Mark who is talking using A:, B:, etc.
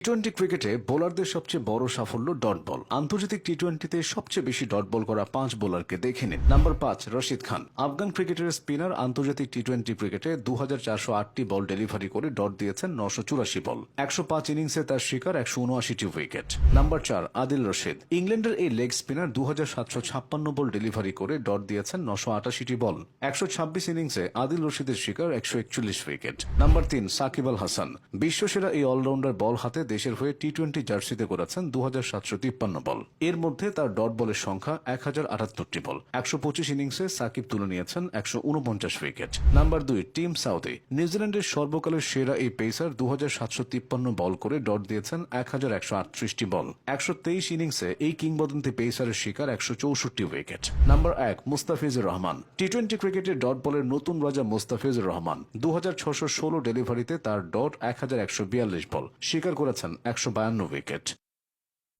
A: T twenty ক্রিকেটে বোলারদের সবচেয়ে বড় সাফল্য ডট বল। আন্তর্জাতিক টি-টোয়েন্টিতে সবচেয়ে বেশি ডট বল করা 5 বোলারকে দেখে নিন। নাম্বার 5 রশিদ খান। আফগান ক্রিকেটের স্পিনার আন্তর্জাতিক টি-টোয়েন্টি ক্রিকেটে 2408টি বল ডেলিভারি করে ডট দিয়েছেন 984 বল। 105 ইনিংসে তার শিকার 179টি উইকেট। নাম্বার 4 আদিল রশিদ। ইংল্যান্ডের এই লেগ স্পিনার 2756 বল ডেলিভারি করে ডট দিয়েছেন 988টি বল। 126 ইনিংসে আদিল রশিদের শিকার 141 উইকেট। নাম্বার 3 সাকিব আল হাসান। বিশ্বসেরা এই অলরাউন্ডার বল হাতে দেশের হয়ে টি-টোয়েন্টি জার্সিতে করেছেন 2753 বল। এর মধ্যে তার ডট বলের সংখ্যা 1078টি বল। 125 ইনিংসে সাকিব তুলে নিয়েছেন 149 উইকেট। Number 2 team Southee. নিউজিল্যান্ডের সর্বকালের সেরা এই পেসার 2753 বল করে ডট দিয়েছেন 1138টি বল। 123 ইনিংসে এই কিংবদন্তি পেসারের শিকার 164 wicket. Number 1 Mustafizur Rahman. T twenty ক্রিকেটে ডট বলের নতুন রাজা মুস্তাফিজুর রহমান। 2616 ডেলিভারিতে তার ডট 1142 বল, শিকার করেছেন 152 উইকেট।